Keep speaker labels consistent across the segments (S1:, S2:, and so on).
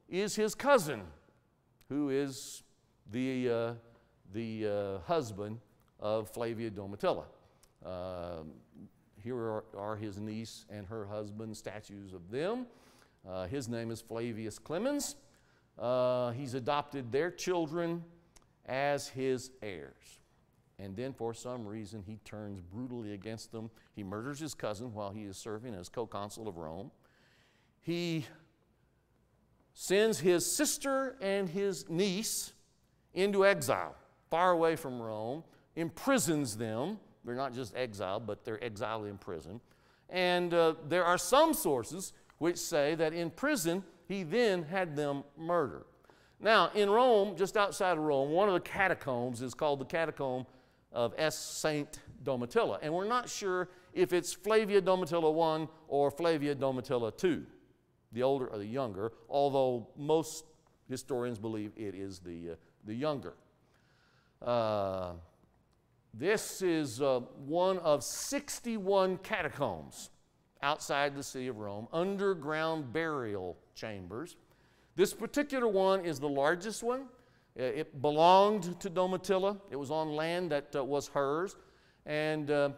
S1: is his cousin, who is the husband of Flavia Domitilla. Here are his niece and her husband, statues of them. His name is Flavius Clemens. He's adopted their children as his heirs. And then for some reason he turns brutally against them. He murders his cousin while he is serving as co-consul of Rome. He sends his sister and his niece into exile, far away from Rome, imprisons them. They're not just exiled, but they're exiled in prison. And there are some sources which say that in prison he then had them murdered. Now, in Rome, just outside of Rome, one of the catacombs is called the Catacomb of S. Saint Domitilla. And we're not sure if it's Flavia Domitilla I or Flavia Domitilla II, the older or the younger, although most historians believe it is the younger. This is one of 61 catacombs outside the city of Rome, underground burial chambers. This particular one is the largest one. It belonged to Domitilla. It was on land that was hers, and it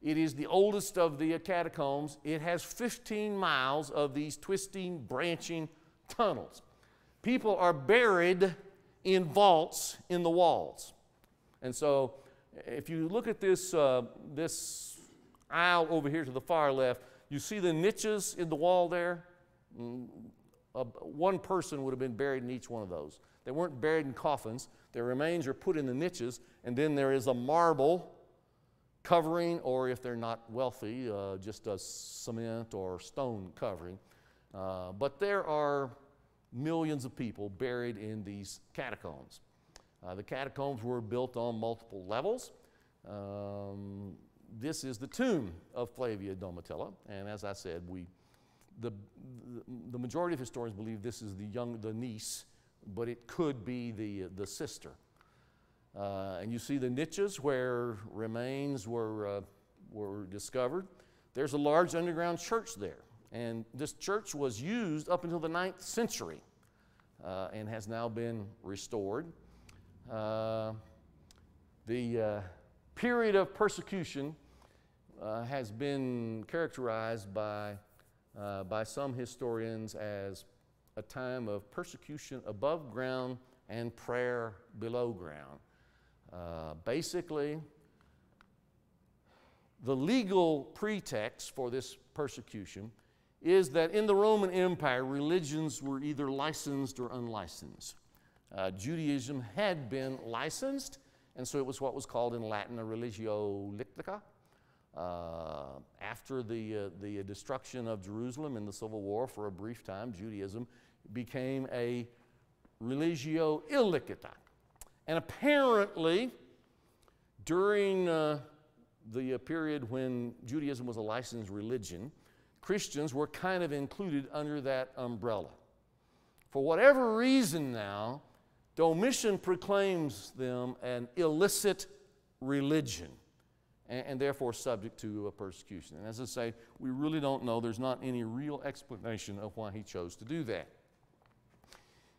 S1: is the oldest of the catacombs. It has 15 miles of these twisting, branching tunnels. People are buried in vaults in the walls. And so if you look at this, this aisle over here to the far left, you see the niches in the wall there? One person would have been buried in each one of those. They weren't buried in coffins. Their remains are put in the niches, and then there is a marble covering, or if they're not wealthy, just a cement or stone covering. But there are millions of people buried in these catacombs. The catacombs were built on multiple levels. This is the tomb of Flavia Domitilla, and as I said, the majority of historians believe this is the niece, but it could be the sister. And you see the niches where remains were discovered. There's a large underground church there, and this church was used up until the 9th century and has now been restored. The period of persecution has been characterized by some historians as a time of persecution above ground and prayer below ground. Basically, the legal pretext for this persecution is that in the Roman Empire, religions were either licensed or unlicensed. Judaism had been licensed, and so it was what was called in Latin a religio lictica. After the destruction of Jerusalem in the Civil War, for a brief time, Judaism became a religio illicita. And apparently, during the period when Judaism was a licensed religion, Christians were kind of included under that umbrella. For whatever reason now, Domitian proclaims them an illicit religion and therefore subject to persecution. And as I say, we really don't know. There's not any real explanation of why he chose to do that.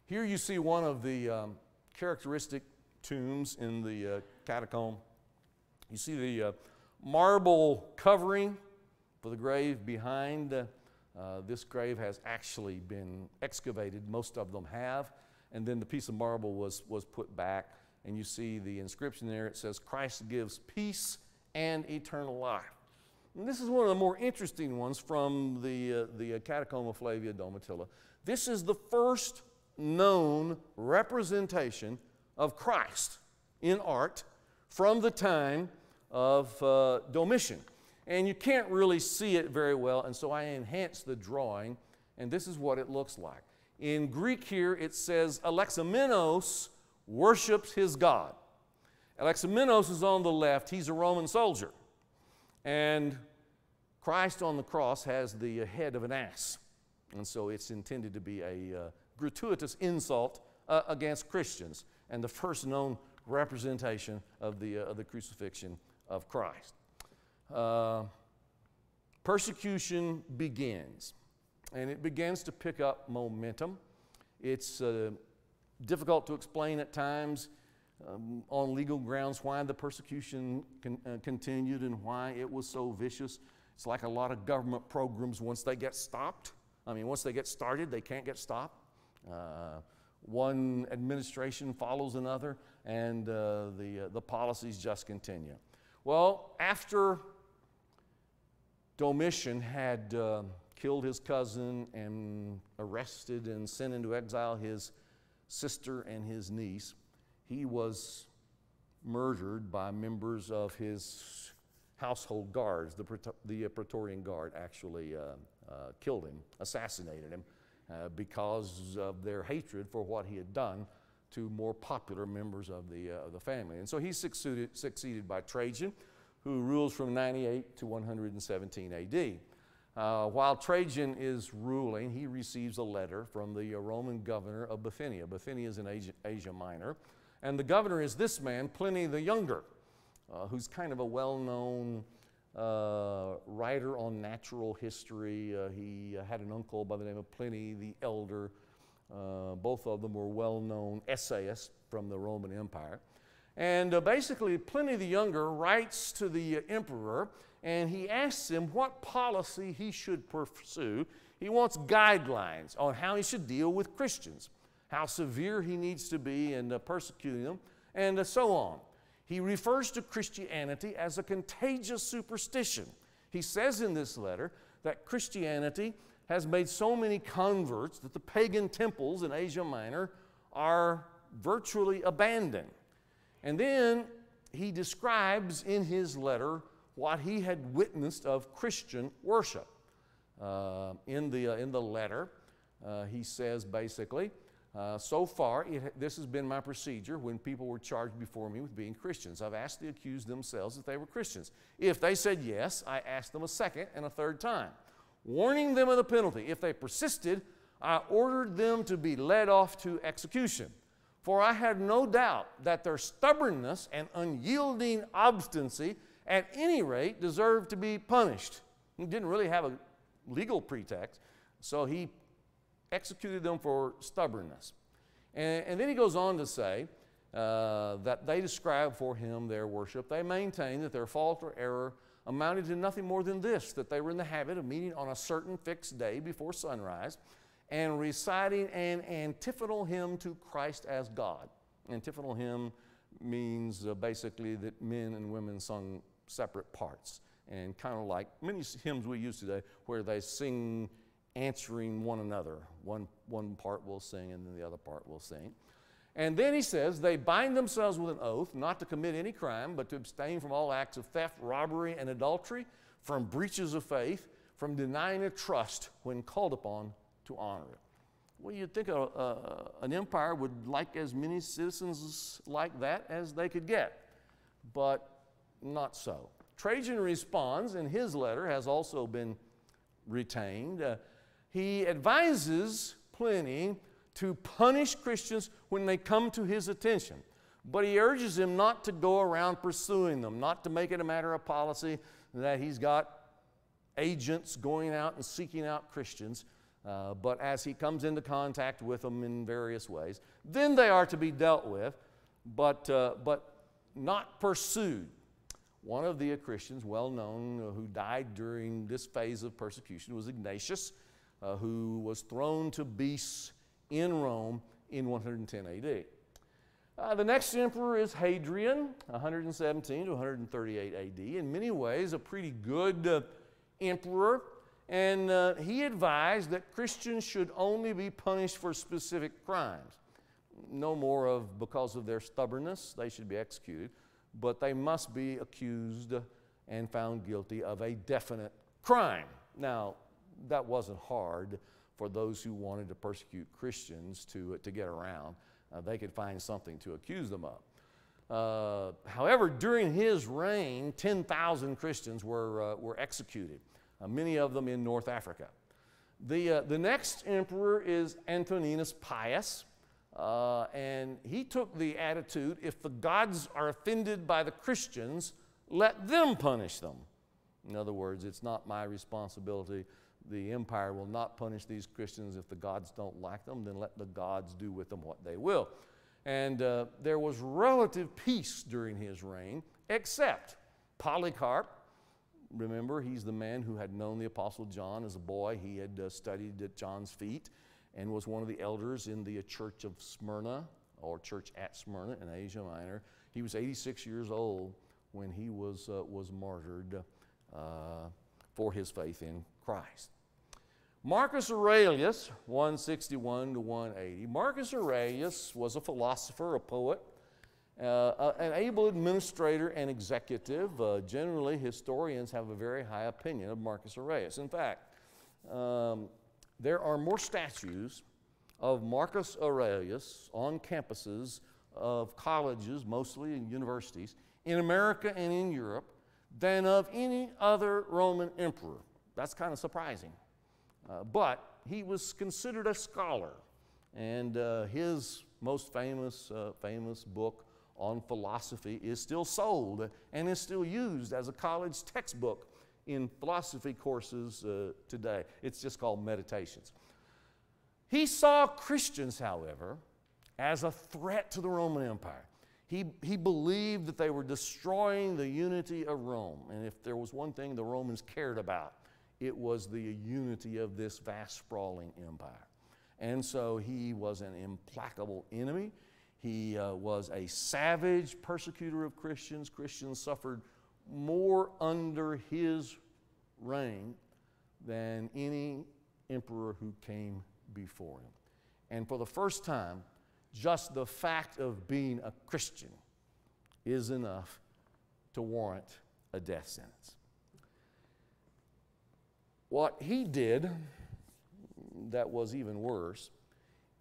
S1: Here you see one of the characteristic tombs in the catacomb. You see the marble covering for the grave behind. This grave has actually been excavated. Most of them have. And then the piece of marble was put back. And you see the inscription there. It says, "Christ gives peace and eternal life." And this is one of the more interesting ones from the Catacomb of Flavia Domitilla. This is the first known representation of Christ in art from the time of Domitian. And you can't really see it very well, and so I enhanced the drawing, and this is what it looks like. In Greek here, it says, Alexamenos worships his God. Alexamenos is on the left. He's a Roman soldier. And Christ on the cross has the head of an ass. And so it's intended to be a gratuitous insult against Christians, and the first known representation of the crucifixion of Christ. Persecution begins, and it begins to pick up momentum. It's difficult to explain at times on legal grounds why the persecution continued and why it was so vicious. It's like a lot of government programs. Once they get stopped, once they get started, they can't get stopped. One administration follows another, and the policies just continue. Well, after Domitian had killed his cousin and arrested and sent into exile his sister and his niece, he was murdered by members of his household guards. The Praetorian Guard actually killed him, assassinated him, because of their hatred for what he had done to more popular members of the family. And so he's succeeded by Trajan, who rules from 98 to 117 AD. While Trajan is ruling, he receives a letter from the Roman governor of Bithynia. Bithynia is in Asia Minor. And the governor is this man, Pliny the Younger, who's kind of a well-known writer on natural history. He had an uncle by the name of Pliny the Elder. Both of them were well-known essayists from the Roman Empire. And basically, Pliny the Younger writes to the emperor, and he asks him what policy he should pursue. He wants guidelines on how he should deal with Christians, how severe he needs to be in persecuting them, and so on. He refers to Christianity as a contagious superstition. He says in this letter that Christianity has made so many converts that the pagan temples in Asia Minor are virtually abandoned. And then he describes in his letter what he had witnessed of Christian worship. In the letter, he says basically, so far, this has been my procedure when people were charged before me with being Christians. I've asked the accused themselves if they were Christians. If they said yes, I asked them a second and a third time, warning them of the penalty. If they persisted, I ordered them to be led off to execution. For I had no doubt that their stubbornness and unyielding obstinacy at any rate deserved to be punished. He didn't really have a legal pretext, so he executed them for stubbornness. And then he goes on to say that they describe for him their worship. They maintain that their fault or error amounted to nothing more than this, that they were in the habit of meeting on a certain fixed day before sunrise and reciting an antiphonal hymn to Christ as God. Antiphonal hymn means basically that men and women sung separate parts, and kind of like many hymns we use today where they sing answering one another. One part will sing and then the other part will sing. And then he says they bind themselves with an oath not to commit any crime, but to abstain from all acts of theft, robbery, and adultery, from breaches of faith, from denying a trust when called upon to honor it. Well, you'd think an empire would like as many citizens like that as they could get, but not so. Trajan responds, and his letter has also been retained. He advises Pliny to punish Christians when they come to his attention, but he urges him not to go around pursuing them, not to make it a matter of policy that he's got agents going out and seeking out Christians, but as he comes into contact with them in various ways, then they are to be dealt with, but not pursued. One of the Christians, well known, who died during this phase of persecution was Ignatius, who was thrown to beasts in Rome in 110 AD. The next emperor is Hadrian, 117 to 138 AD. In many ways, a pretty good emperor. And he advised that Christians should only be punished for specific crimes. No more of because of their stubbornness, they should be executed, but they must be accused and found guilty of a definite crime. Now, that wasn't hard for those who wanted to persecute Christians to get around. They could find something to accuse them of. However, during his reign, 10,000 Christians were executed, many of them in North Africa. The next emperor is Antoninus Pius, and he took the attitude, if the gods are offended by the Christians, let them punish them. In other words, it's not my responsibility the empire will not punish these Christians. If the gods don't like them, then let the gods do with them what they will. And there was relative peace during his reign, except Polycarp. Remember, he's the man who had known the Apostle John as a boy. He had studied at John's feet and was one of the elders in the church of Smyrna, or church at Smyrna in Asia Minor. He was 86 years old when he was martyred for his faith in Christ. Marcus Aurelius, 161 to 180. Marcus Aurelius was a philosopher, a poet, an able administrator and executive. Generally, historians have a very high opinion of Marcus Aurelius. In fact, there are more statues of Marcus Aurelius on campuses of colleges, mostly in universities, in America and in Europe, than of any other Roman emperor. That's kind of surprising. But he was considered a scholar, and his most famous book on philosophy is still sold and is still used as a college textbook in philosophy courses today. It's just called Meditations. He saw Christians, however, as a threat to the Roman Empire. He believed that they were destroying the unity of Rome, and if there was one thing the Romans cared about, it was the unity of this vast, sprawling empire. And so he was an implacable enemy. He was a savage persecutor of Christians. Christians suffered more under his reign than any emperor who came before him. And for the first time, just the fact of being a Christian is enough to warrant a death sentence. What he did that was even worse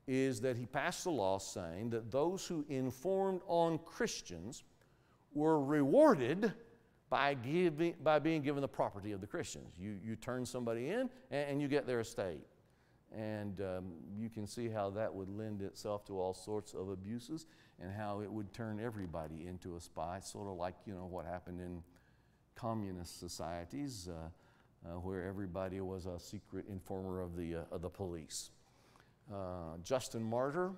S1: is that he passed a law saying that those who informed on Christians were rewarded by being given the property of the Christians. You turn somebody in and you get their estate. And you can see how that would lend itself to all sorts of abuses and how it would turn everybody into a spy, sort of like, you know, what happened in communist societies where everybody was a secret informer of the police. Justin Martyr,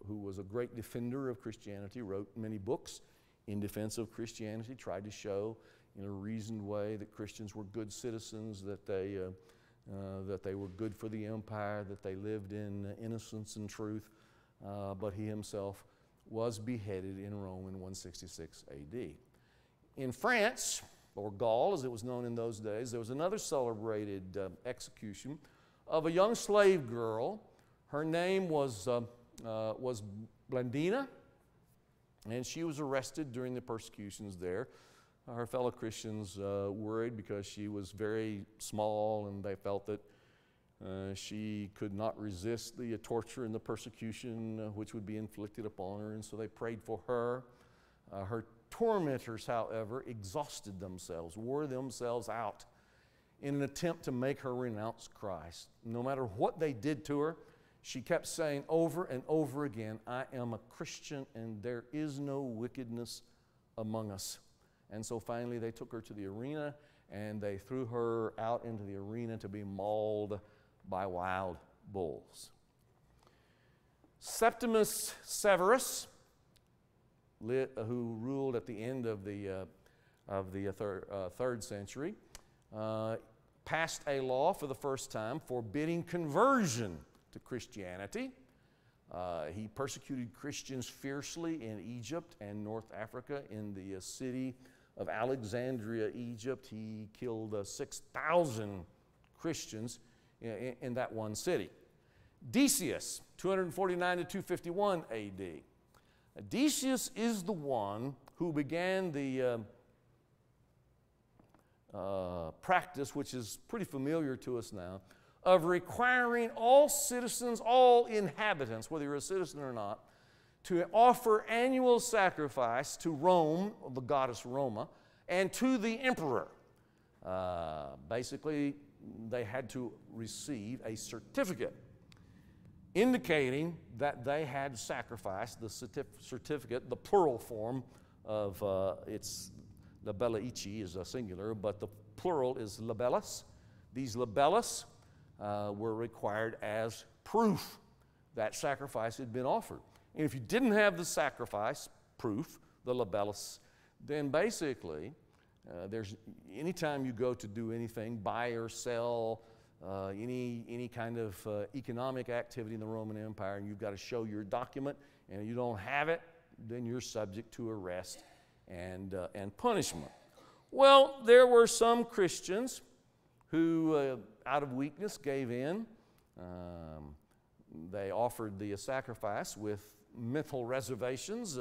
S1: who was a great defender of Christianity, wrote many books in defense of Christianity, tried to show in a reasoned way that Christians were good citizens, that they were good for the empire, that they lived in innocence and truth, but he himself was beheaded in Rome in 166 AD. In France, or Gaul as it was known in those days, there was another celebrated execution of a young slave girl. Her name was Blandina, and she was arrested during the persecutions there. Her fellow Christians worried because she was very small, and they felt that she could not resist the torture and the persecution which would be inflicted upon her, and so they prayed for her. Her tormentors, however, exhausted themselves, wore themselves out in an attempt to make her renounce Christ. No matter what they did to her, she kept saying over and over again, "I am a Christian and there is no wickedness among us." And so finally they took her to the arena and they threw her out into the arena to be mauled by wild bulls. Septimus Severus, who ruled at the end of the third century, passed a law for the first time forbidding conversion to Christianity. He persecuted Christians fiercely in Egypt and North Africa. In the city of Alexandria, Egypt, he killed 6,000 Christians in that one city. Decius, 249 to 251 AD. Decius is the one who began the practice, which is pretty familiar to us now, of requiring all citizens, all inhabitants, whether you're a citizen or not, to offer annual sacrifice to Rome, the goddess Roma, and to the emperor. Basically, they had to receive a certificate indicating that they had sacrificed. The certificate, the plural form of it's labellaici is a singular, but the plural is labellus. These libellus were required as proof that sacrifice had been offered. And if you didn't have the sacrifice proof, the libellus, then basically, anytime you go to do anything, buy or sell, any kind of economic activity in the Roman Empire, and you've got to show your document, and you don't have it, then you're subject to arrest and punishment. Well, there were some Christians who, out of weakness, gave in. They offered the sacrifice with mental reservations,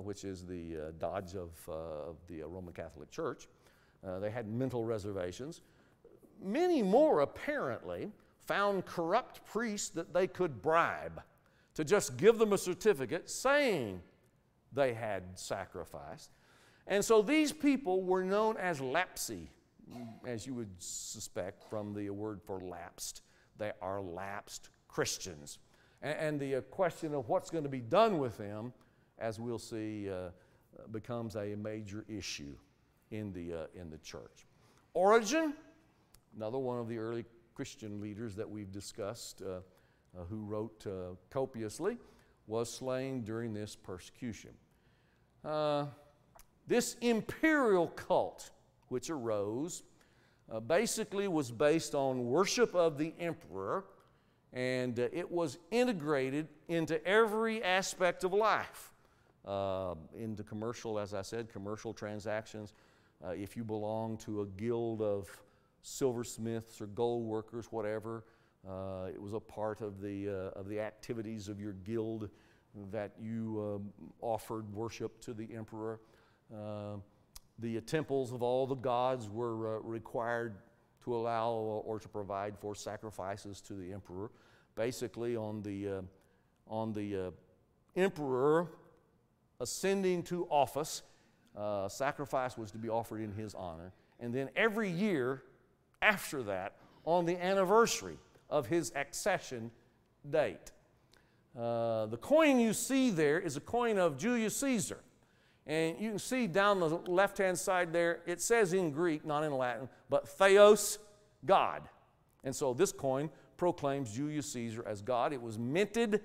S1: which is the dodge of the Roman Catholic Church. They had mental reservations. Many more, apparently, found corrupt priests that they could bribe to just give them a certificate saying they had sacrificed. And so these people were known as lapsi, as you would suspect from the word for lapsed. They are lapsed Christians. And the question of what's going to be done with them, as we'll see, becomes a major issue in the church. Origen, another one of the early Christian leaders that we've discussed, who wrote copiously, was slain during this persecution. This imperial cult, which arose, basically was based on worship of the emperor, and it was integrated into every aspect of life, into commercial, as I said, commercial transactions. If you belong to a guild of silversmiths or gold workers, whatever, it was a part of the activities of your guild that you offered worship to the emperor. The temples of all the gods were required to allow or to provide for sacrifices to the emperor. Basically, on the emperor ascending to office, sacrifice was to be offered in his honor. And then every year after that, on the anniversary of his accession date. The coin you see there is a coin of Julius Caesar. And you can see down the left-hand side there, it says in Greek, not in Latin, but Theos, God. And so this coin proclaims Julius Caesar as God. It was minted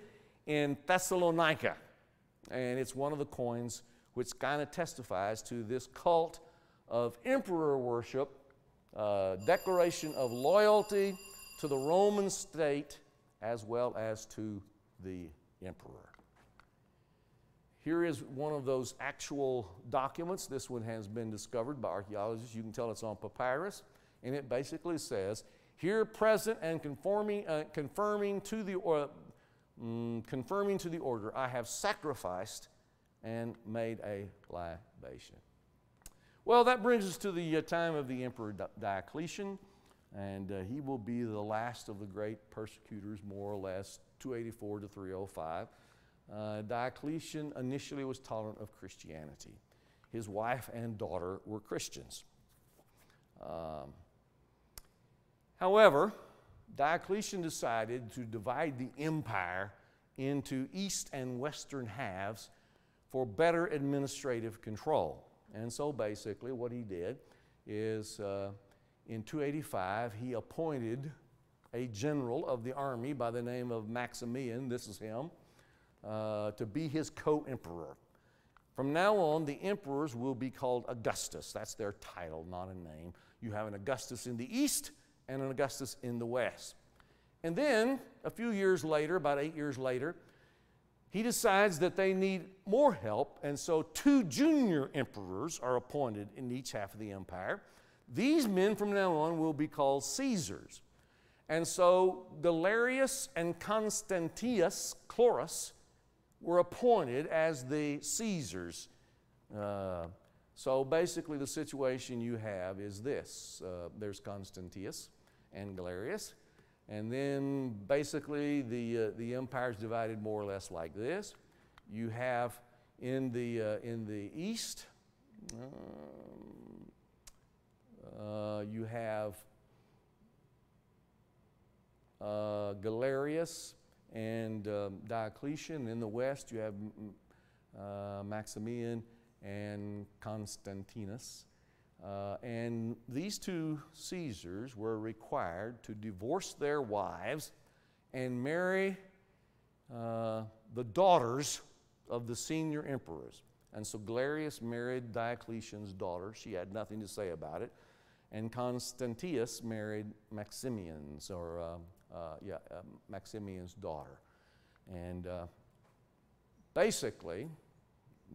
S1: in Thessalonica. And it's one of the coins which kind of testifies to this cult of emperor worship, declaration of loyalty to the Roman state as well as to the emperor. Here is one of those actual documents. This one has been discovered by archaeologists. You can tell it's on papyrus. And it basically says, here present and confirming to the order, I have sacrificed and made a libation. Well, that brings us to the time of the Emperor Diocletian. And he will be the last of the great persecutors, more or less, 284 to 305. Diocletian initially was tolerant of Christianity. His wife and daughter were Christians. However, Diocletian decided to divide the empire into east and western halves for better administrative control. And so basically what he did is in 285 he appointed a general of the army by the name of Maximian, this is him, to be his co-emperor. From now on, the emperors will be called Augustus. That's their title, not a name. You have an Augustus in the east and an Augustus in the west. And then, a few years later, about 8 years later, he decides that they need more help, and so 2 junior emperors are appointed in each half of the empire. These men from now on will be called Caesars. And so Galerius and Constantius Chlorus were appointed as the Caesars. So basically the situation you have is this. There's Constantius and Galerius. And then basically the empire is divided more or less like this. You have in the east, you have Galerius and Diocletian. In the west, you have Maximian and Constantinus. And these two Caesars were required to divorce their wives and marry the daughters of the senior emperors. And so Galerius married Diocletian's daughter. She had nothing to say about it. And Constantius married Maximian's, Maximian's daughter. And basically,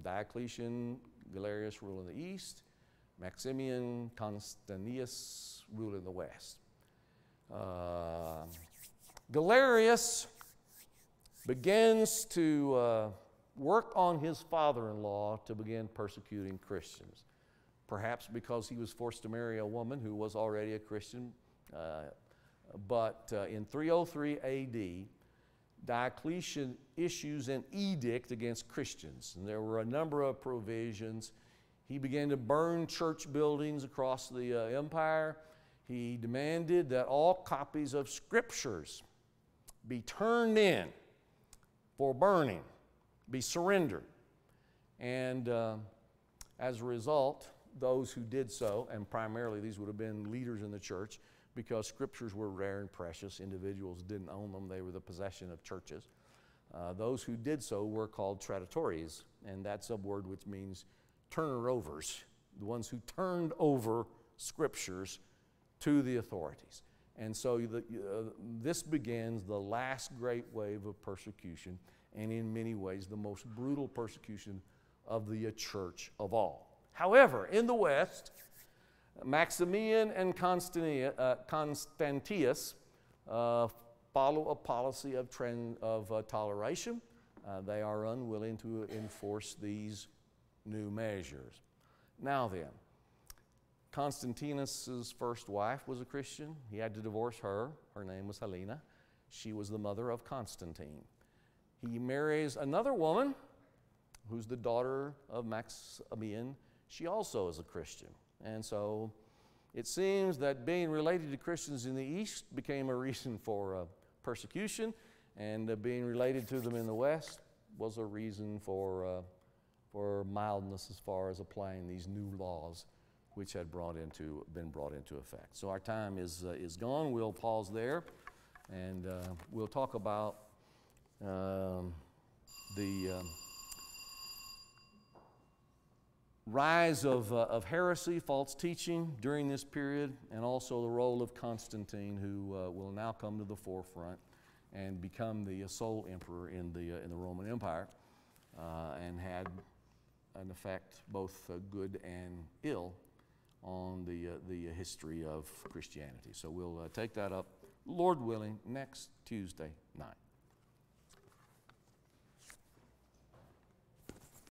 S1: Diocletian, Galerius ruled in the east, Maximian, Constantius ruled in the west. Galerius begins to work on his father-in-law to begin persecuting Christians. Perhaps because he was forced to marry a woman who was already a Christian. But in 303 AD, Diocletian issues an edict against Christians. And there were a number of provisions. He began to burn church buildings across the empire. He demanded that all copies of scriptures be turned in for burning, be surrendered. And as a result, those who did so, and primarily these would have been leaders in the church, because scriptures were rare and precious. Individuals didn't own them. They were the possession of churches. Those who did so were called traditores, and that's a word which means turner-overs, the ones who turned over scriptures to the authorities. And so this begins the last great wave of persecution, and in many ways the most brutal persecution of the church of all. However, in the West, Maximian and Constantius follow a policy of toleration. They are unwilling to enforce these new measures. Now then, Constantinus' first wife was a Christian. He had to divorce her. Her name was Helena. She was the mother of Constantine. He marries another woman who's the daughter of Maximian. She also is a Christian. And so it seems that being related to Christians in the East became a reason for persecution, and being related to them in the West was a reason for mildness as far as applying these new laws which had been brought into effect. So our time is gone. We'll pause there, and we'll talk about the rise of heresy, false teaching during this period, and also the role of Constantine, who will now come to the forefront and become the sole emperor in the Roman Empire, and had an effect both good and ill on the history of Christianity. So we'll take that up, Lord willing, next Tuesday night.